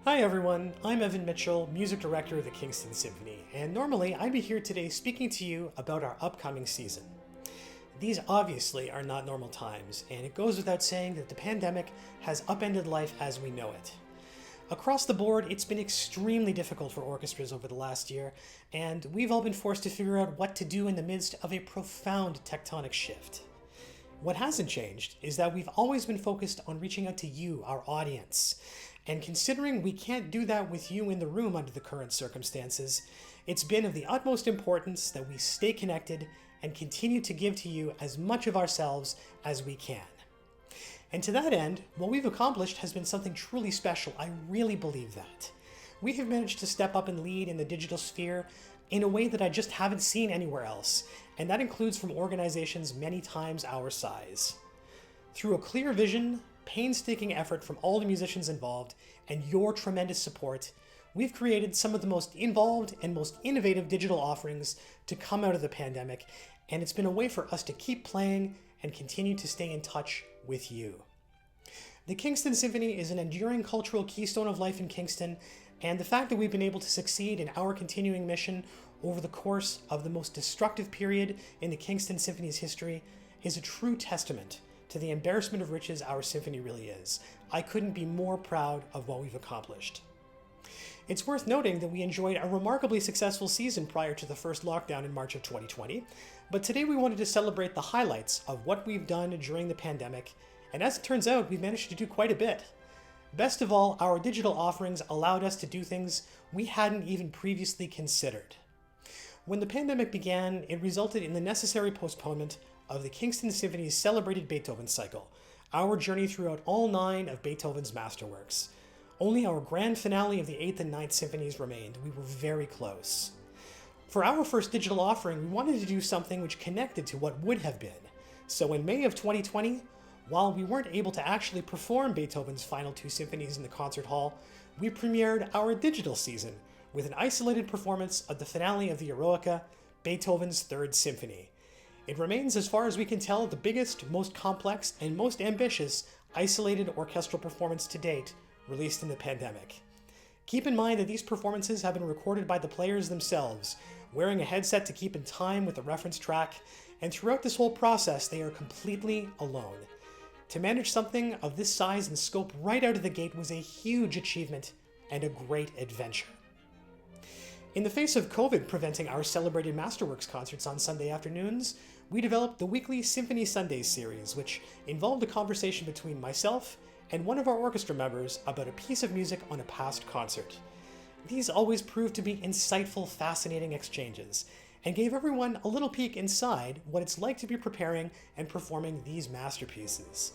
Hi everyone, I'm Evan Mitchell, Music Director of the Kingston Symphony, and normally I'd be here today speaking to you about our upcoming season. These obviously are not normal times, and it goes without saying that the pandemic has upended life as we know it. Across the board, it's been extremely difficult for orchestras over the last year, and we've all been forced to figure out what to do in the midst of a profound tectonic shift. What hasn't changed is that we've always been focused on reaching out to you, our audience. And considering we can't do that with you in the room under the current circumstances, it's been of the utmost importance that we stay connected and continue to give to you as much of ourselves as we can. And to that end, what we've accomplished has been something truly special. I really believe that. We have managed to step up and lead in the digital sphere in a way that I just haven't seen anywhere else, and that includes from organizations many times our size. Through a clear vision, painstaking effort from all the musicians involved, and your tremendous support, we've created some of the most involved and most innovative digital offerings to come out of the pandemic, and it's been a way for us to keep playing and continue to stay in touch with you. The Kingston Symphony is an enduring cultural keystone of life in Kingston, and the fact that we've been able to succeed in our continuing mission over the course of the most destructive period in the Kingston Symphony's history is a true testament to the embarrassment of riches our symphony really is. I couldn't be more proud of what we've accomplished. It's worth noting that we enjoyed a remarkably successful season prior to the first lockdown in March of 2020, but today we wanted to celebrate the highlights of what we've done during the pandemic, and as it turns out, we've managed to do quite a bit. Best of all, our digital offerings allowed us to do things we hadn't even previously considered. When the pandemic began, it resulted in the necessary postponement of the Kingston Symphony's celebrated Beethoven cycle, our journey throughout all 9 of Beethoven's masterworks. Only our grand finale of the 8th and 9th symphonies remained. We were very close. For our first digital offering, we wanted to do something which connected to what would have been. So in May of 2020, while we weren't able to actually perform Beethoven's final 2 symphonies in the concert hall, we premiered our digital season with an isolated performance of the finale of the Eroica, Beethoven's 3rd Symphony. It remains, as far as we can tell, the biggest, most complex, and most ambitious isolated orchestral performance to date released in the pandemic. Keep in mind that these performances have been recorded by the players themselves, wearing a headset to keep in time with the reference track, and throughout this whole process they are completely alone. To manage something of this size and scope right out of the gate was a huge achievement and a great adventure. In the face of COVID preventing our celebrated Masterworks concerts on Sunday afternoons, we developed the weekly Symphony Sundays series, which involved a conversation between myself and one of our orchestra members about a piece of music on a past concert. These always proved to be insightful, fascinating exchanges, and gave everyone a little peek inside what it's like to be preparing and performing these masterpieces.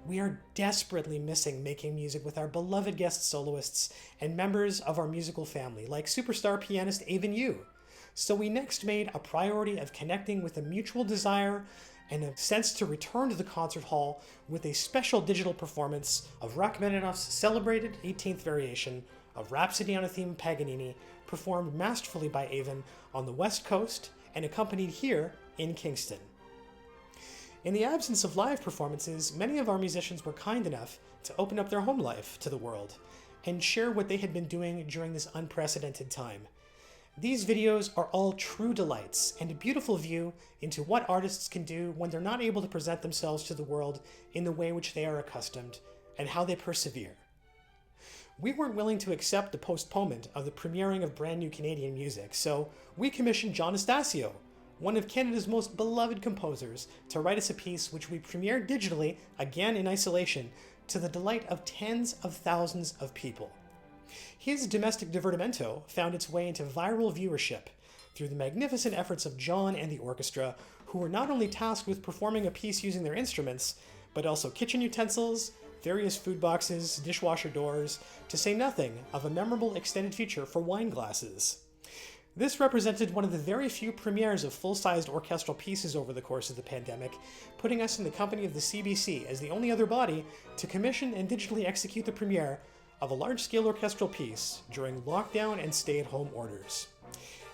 We are desperately missing making music with our beloved guest soloists and members of our musical family, like superstar pianist Evan Mitchell. So we next made a priority of connecting with a mutual desire and a sense to return to the concert hall with a special digital performance of Rachmaninoff's celebrated 18th variation of Rhapsody on a Theme of Paganini, performed masterfully by Evan on the West Coast and accompanied here in Kingston. In the absence of live performances, many of our musicians were kind enough to open up their home life to the world and share what they had been doing during this unprecedented time. These videos are all true delights and a beautiful view into what artists can do when they're not able to present themselves to the world in the way which they are accustomed, and how they persevere. We weren't willing to accept the postponement of the premiering of brand new Canadian music, so we commissioned John Estacio, one of Canada's most beloved composers, to write us a piece which we premiered digitally, again in isolation, to the delight of tens of thousands of people. His domestic Divertamento found its way into viral viewership through the magnificent efforts of John and the orchestra, who were not only tasked with performing a piece using their instruments, but also kitchen utensils, various food boxes, dishwasher doors, to say nothing of a memorable extended feature for wine glasses. This represented one of the very few premieres of full-sized orchestral pieces over the course of the pandemic, putting us in the company of the CBC as the only other body to commission and digitally execute the premiere of a large-scale orchestral piece during lockdown and stay-at-home orders.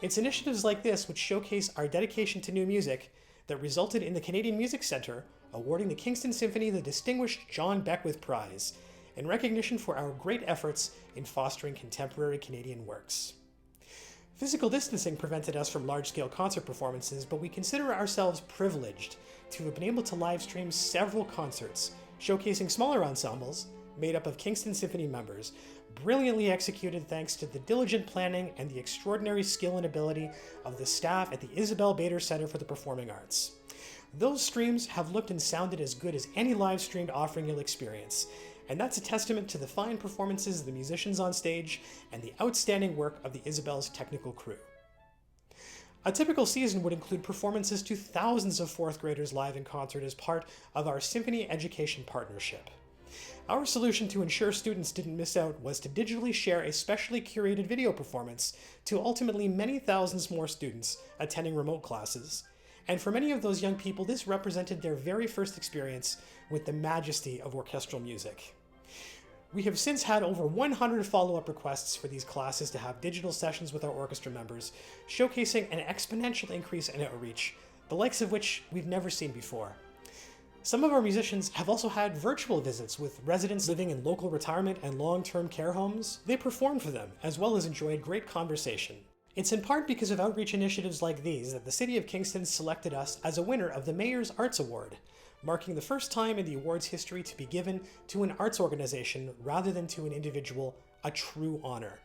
It's initiatives like this which showcase our dedication to new music that resulted in the Canadian Music Centre awarding the Kingston Symphony the distinguished John Beckwith Prize, in recognition for our great efforts in fostering contemporary Canadian works. Physical distancing prevented us from large-scale concert performances, but we consider ourselves privileged to have been able to live stream several concerts, showcasing smaller ensembles made up of Kingston Symphony members, brilliantly executed thanks to the diligent planning and the extraordinary skill and ability of the staff at the Isabel Bader Center for the Performing Arts. Those streams have looked and sounded as good as any live-streamed offering you'll experience, and that's a testament to the fine performances of the musicians on stage and the outstanding work of the Isabel's technical crew. A typical season would include performances to thousands of fourth graders live in concert as part of our Symphony Education Partnership. Our solution to ensure students didn't miss out was to digitally share a specially curated video performance to ultimately many thousands more students attending remote classes. And for many of those young people, this represented their very first experience with the majesty of orchestral music. We have since had over 100 follow-up requests for these classes to have digital sessions with our orchestra members, showcasing an exponential increase in outreach, the likes of which we've never seen before. Some of our musicians have also had virtual visits with residents living in local retirement and long-term care homes. They performed for them, as well as enjoyed great conversation. It's in part because of outreach initiatives like these that the City of Kingston selected us as a winner of the Mayor's Arts Award, marking the first time in the award's history to be given to an arts organization rather than to an individual, a true honor.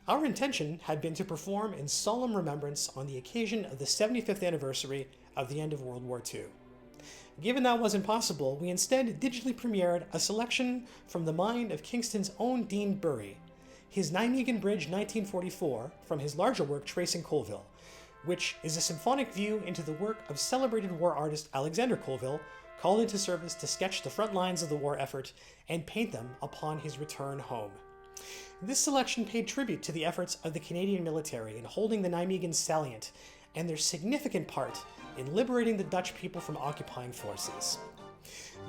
Our intention had been to perform in solemn remembrance on the occasion of the 75th anniversary of the end of World War II. Given that wasn't possible, we instead digitally premiered a selection from the mind of Kingston's own Dean Bury, his Nijmegen Bridge 1944 from his larger work Tracing Colville, which is a symphonic view into the work of celebrated war artist Alexander Colville, called into service to sketch the front lines of the war effort and paint them upon his return home. This selection paid tribute to the efforts of the Canadian military in holding the Nijmegen salient and their significant part in liberating the Dutch people from occupying forces.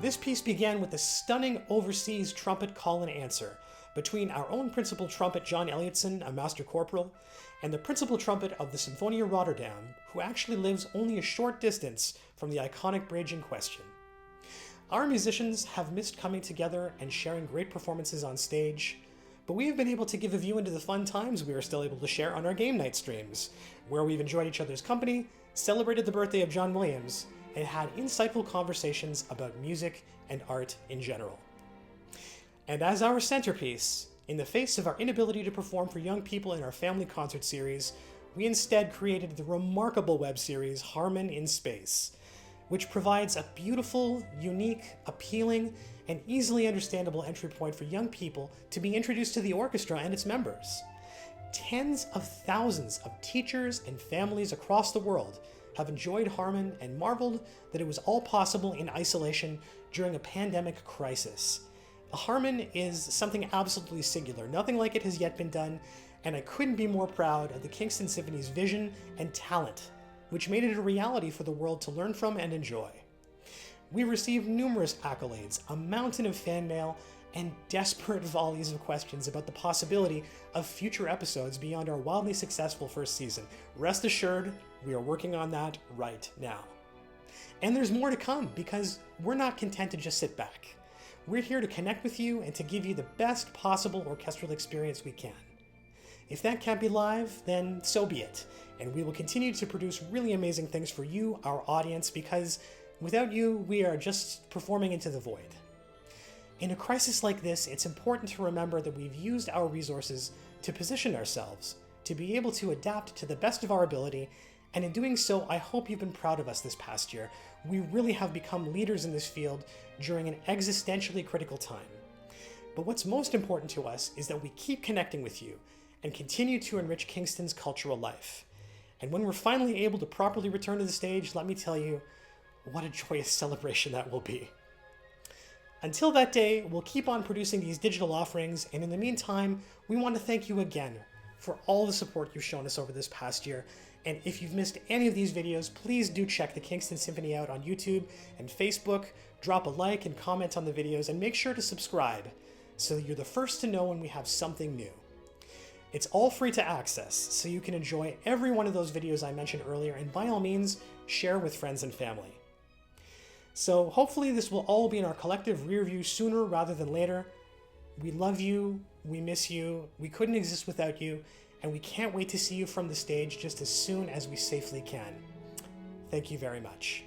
This piece began with the stunning overseas trumpet call and answer between our own principal trumpet John Elliotson, a master corporal, and the principal trumpet of the Sinfonia Rotterdam, who actually lives only a short distance from the iconic bridge in question. Our musicians have missed coming together and sharing great performances on stage, but we have been able to give a view into the fun times we are still able to share on our game night streams, where we've enjoyed each other's company, celebrated the birthday of John Williams, and had insightful conversations about music and art in general. And as our centerpiece, in the face of our inability to perform for young people in our family concert series, we instead created the remarkable web series Harmon in Space, which provides a beautiful, unique, appealing, and easily understandable entry point for young people to be introduced to the orchestra and its members. Tens of thousands of teachers and families across the world have enjoyed Harmon and marveled that it was all possible in isolation during a pandemic crisis. Harmon is something absolutely singular. Nothing like it has yet been done, and I couldn't be more proud of the Kingston Symphony's vision and talent, which made it a reality for the world to learn from and enjoy. We received numerous accolades, a mountain of fan mail, and desperate volleys of questions about the possibility of future episodes beyond our wildly successful first season. Rest assured, we are working on that right now. And there's more to come, because we're not content to just sit back. We're here to connect with you and to give you the best possible orchestral experience we can. If that can't be live, then so be it, and we will continue to produce really amazing things for you, our audience, because without you, we are just performing into the void. In a crisis like this, it's important to remember that we've used our resources to position ourselves, to be able to adapt to the best of our ability, and in doing so, I hope you've been proud of us this past year. We really have become leaders in this field during an existentially critical time. But what's most important to us is that we keep connecting with you and continue to enrich Kingston's cultural life. And when we're finally able to properly return to the stage, let me tell you, what a joyous celebration that will be. Until that day, we'll keep on producing these digital offerings, and in the meantime, we want to thank you again for all the support you've shown us over this past year. And if you've missed any of these videos, please do check the Kingston Symphony out on YouTube and Facebook, drop a like and comment on the videos, and make sure to subscribe so that you're the first to know when we have something new. It's all free to access, so you can enjoy every one of those videos I mentioned earlier, and by all means, share with friends and family. So hopefully this will all be in our collective rear view sooner rather than later. We love you, we miss you, we couldn't exist without you, and we can't wait to see you from the stage just as soon as we safely can. Thank you very much.